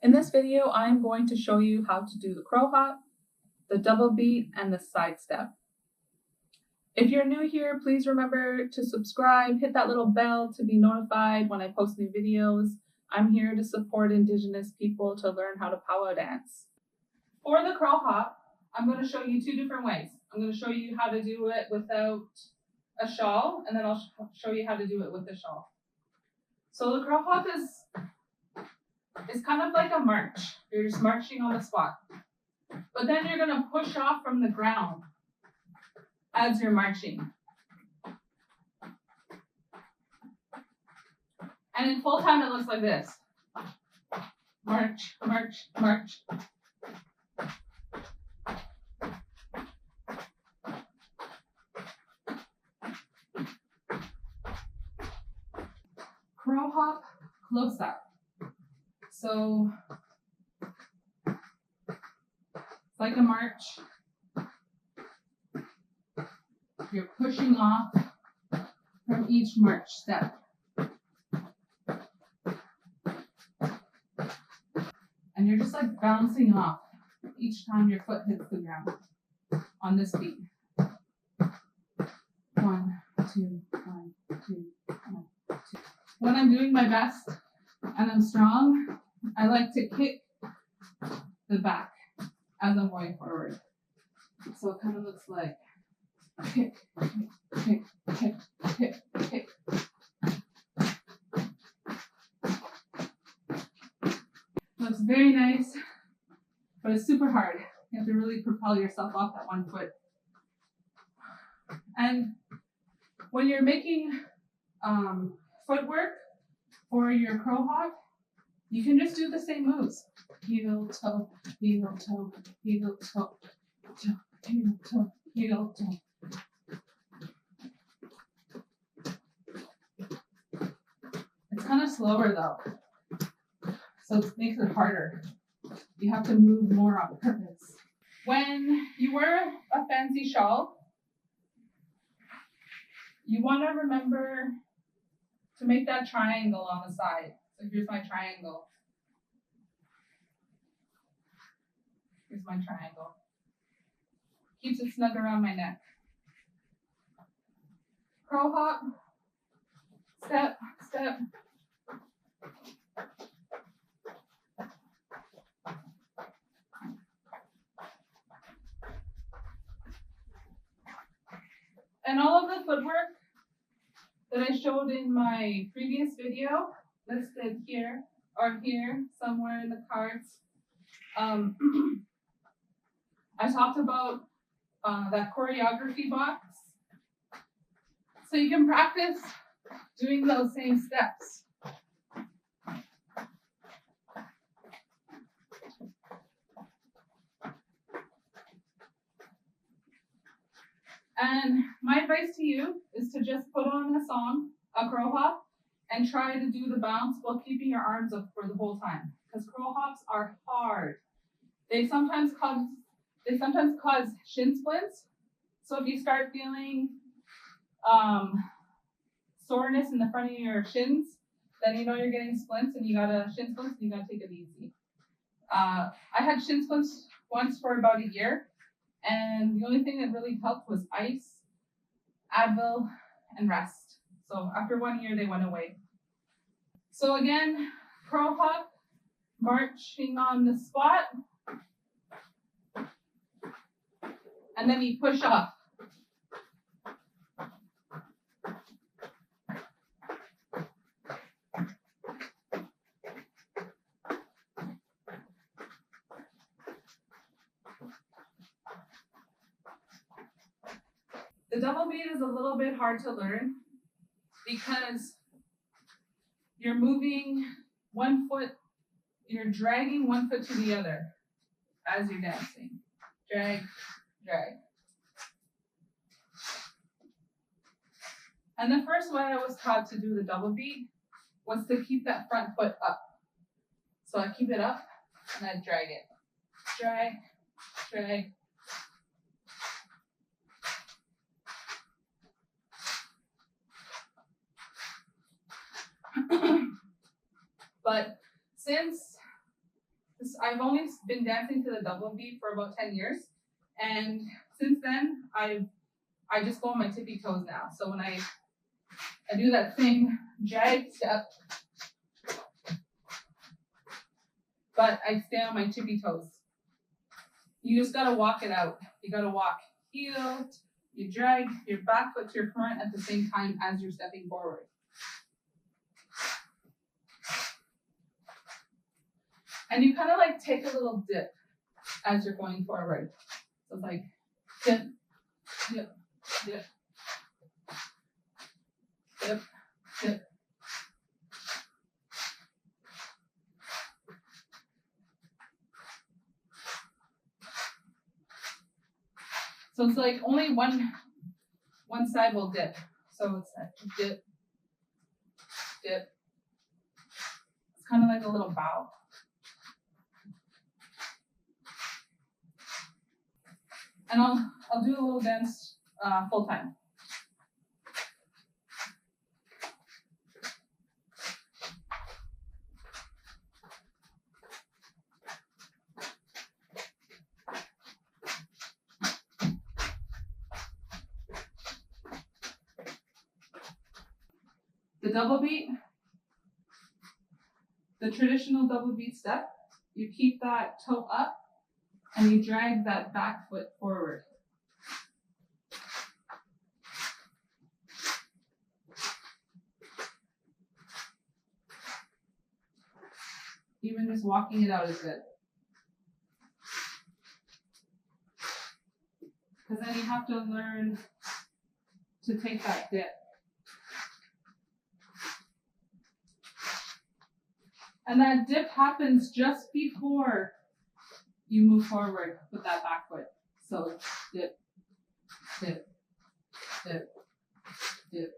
In this video, I'm going to show you how to do the crow hop, the double beat, and the side step. If you're new here, please remember to subscribe, hit that little bell to be notified when I post new videos. I'm here to support Indigenous people to learn how to powwow dance. For the crow hop, I'm going to show you two different ways. I'm going to show you how to do it without a shawl, and then I'll show you how to do it with the shawl. So the crow hop is kind of like a march. You're just marching on the spot. But then you're going to push off from the ground as you're marching. And in full time, it looks like this. March, march, march. Crow hop close up. So it's like a march. You're pushing off from each march step. And you're just like bouncing off each time your foot hits the ground on this beat. 1, 2, 1, 2, 1, 2. When I'm doing my best and I'm strong, I like to kick the back as I'm going forward. So it kind of looks like kick, kick, kick, kick, kick. Looks very nice, but it's super hard. You have to really propel yourself off that one foot. And when you're making footwork for your crow hop, you can just do the same moves. Heel, toe, heel, toe, heel, toe, toe, heel, toe, heel, toe. It's kind of slower though, so it makes it harder. You have to move more on purpose. When you wear a fancy shawl, you want to remember to make that triangle on the side. So here's my triangle. Here's my triangle. Keeps it snug around my neck. Crow hop, step, step. And all of the footwork that I showed in my previous video, listed here or here, somewhere in the cards. I talked about that choreography box. So you can practice doing those same steps. And my advice to you is to just put on a song, a crow hop, and try to do the bounce while keeping your arms up for the whole time. Because crow hops are hard. They sometimes cause shin splints. So if you start feeling soreness in the front of your shins, then you know you're getting splints and you gotta take it easy. I had shin splints once for about a year. And the only thing that really helped was ice, Advil, and rest. So after 1 year, they went away. So again, crow hop, marching on the spot. And then you push off. The double beat is a little bit hard to learn because you're moving one foot, you're dragging one foot to the other as you're dancing. Drag, drag. And the first way I was taught to do the double beat was to keep that front foot up. So I keep it up and I drag it. Drag, drag. But since I've only been dancing to the double beat for about 10 years. And since then, I just go on my tippy toes now. So when I do that same jag step, but I stay on my tippy toes. You just gotta walk it out. You gotta walk heel, you drag your back foot to your front at the same time as you're stepping forward. And you kind of like take a little dip as you're going forward. So it's like dip, dip, dip, dip, dip. So it's like only one side will dip. So it's like dip, dip. It's kind of like a little bow. And I'll do a little dance full time. The double beat, the traditional double beat step, you keep that toe up and you drag that back foot forward. Even just walking it out is good. Because then you have to learn to take that dip. And that dip happens just before you move forward with that back foot. So dip, dip, dip, dip.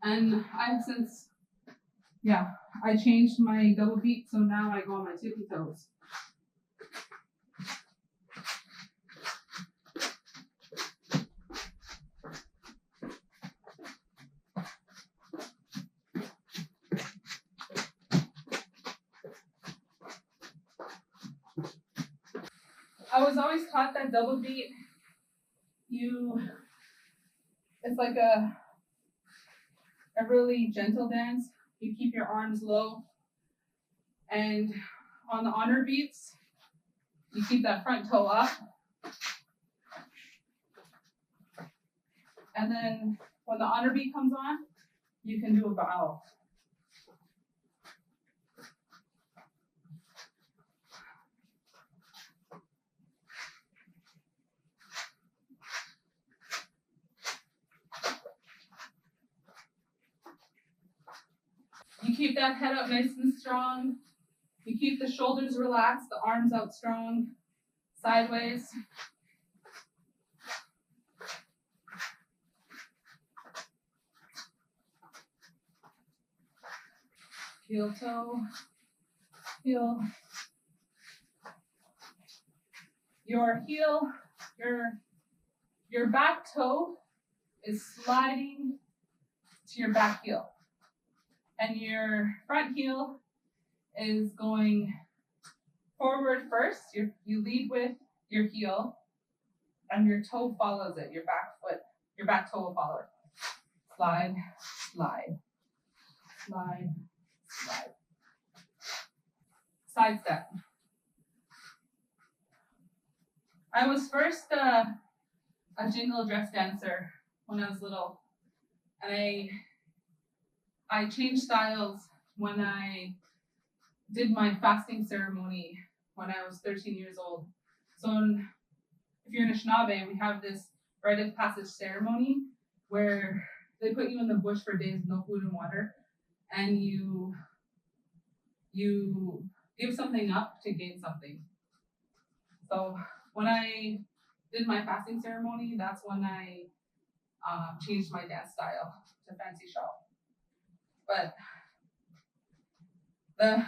And I've since, I changed my double beat, so now I go on my tippy toes. I was always taught that double beat, it's like a really gentle dance. You keep your arms low. And on the honor beats, you keep that front toe up. And then when the honor beat comes on, you can do a bow. You keep that head up nice and strong. You keep the shoulders relaxed, the arms out strong, sideways. Heel toe, heel. Your heel, your back toe is sliding to your back heel. And your front heel is going forward first. You lead with your heel, and your toe follows it. Your back toe will follow it. Slide, slide, slide, slide. Side step. I was first a jingle dress dancer when I was little, and I changed styles when I did my fasting ceremony when I was 13 years old. So if you're in Anishinaabe, we have this rite of passage ceremony where they put you in the bush for days with no food and water, and you give something up to gain something. So when I did my fasting ceremony, that's when I changed my dance style to fancy shawl. But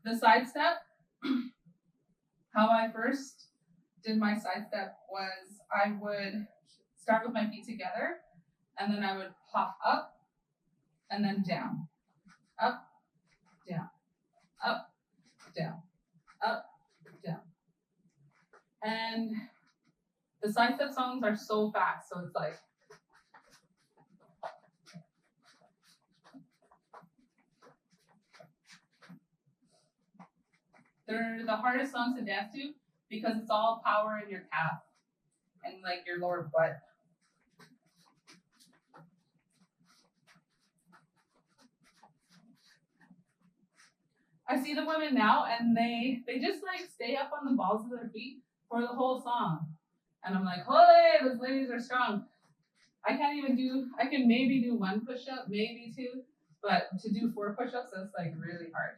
the side step, how I first did my side step was I would start with my feet together and then I would hop up and then down, up, down, up, down, up, down. And the side step songs are so fast, so it's like, they're the hardest songs to dance to because it's all power in your calf and like your lower butt. I see the women now and they just like stay up on the balls of their feet for the whole song. And I'm like, holy, those ladies are strong. I can maybe do 1 push-up, maybe 2, but to do 4 push-ups, that's like really hard.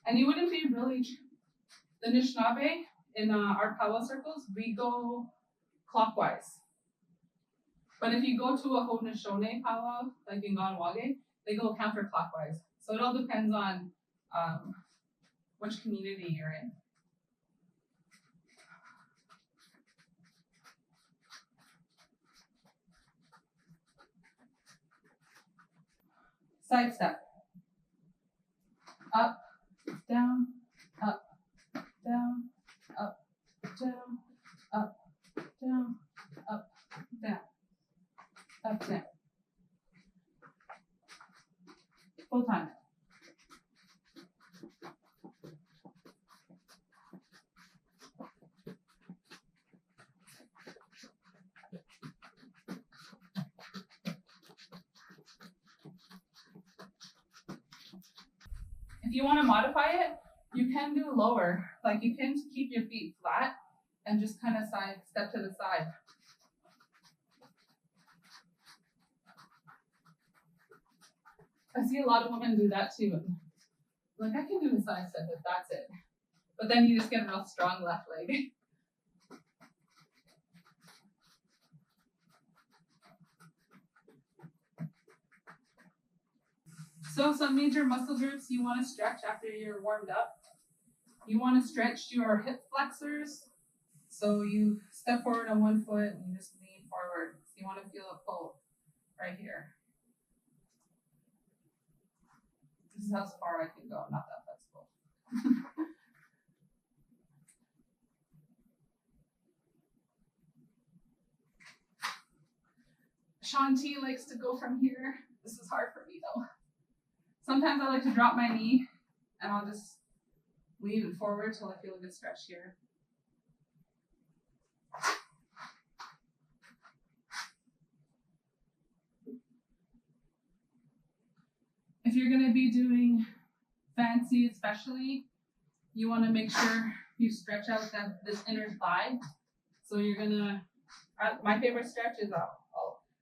And you wouldn't be really, the Anishinaabe in our powwow circles, we go clockwise. But if you go to a Haudenosaunee powwow, like in Ganawage, they go counterclockwise. So it all depends on which community you're in. Side step. Up, down, up, down, up, down, up, down, up, down, up, down. Full time. If you want to modify it, you can do lower. Like you can keep your feet flat and just kind of side step to the side. I see a lot of women do that too. Like, I can do a side step if that's it. But then you just get a real strong left leg. So some major muscle groups you want to stretch after you're warmed up. You want to stretch your hip flexors. So you step forward on 1 foot and you just lean forward. So you want to feel a pull right here. This is how far I can go. I'm not that flexible. Shanti likes to go from here. This is hard for me though. Sometimes I like to drop my knee and I'll just lean it forward till I feel a good stretch here. If you're going to be doing fancy especially, you want to make sure you stretch out this inner thigh. So you're going to, my favorite stretch is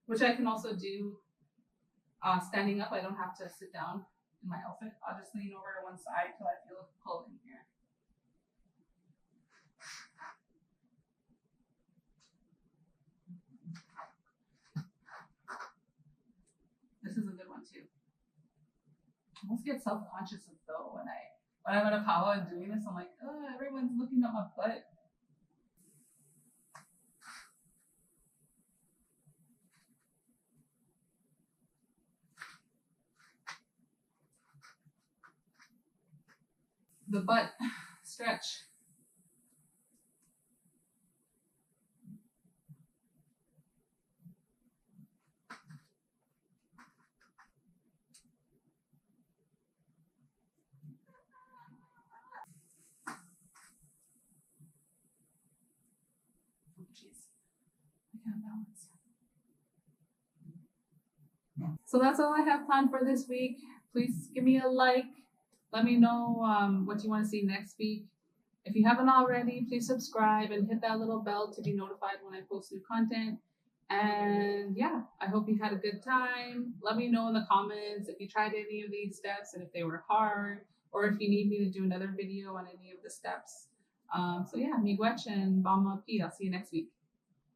which I can also do standing up. I don't have to sit down in my outfit. I'll just lean over to one side till I feel a pull in here. This is a good one too. I almost get self-conscious of though when I'm at a powwow and doing this. I'm like, oh, everyone's looking at my butt. The butt stretch. Oh, jeez. I can't balance. So that's all I have planned for this week. Please give me a like. Let me know what you want to see next week. If you haven't already, please subscribe and hit that little bell to be notified when I post new content. And yeah, I hope you had a good time. Let me know in the comments if you tried any of these steps and if they were hard, or if you need me to do another video on any of the steps. So yeah, Miigwech and Bama P. I'll see you next week.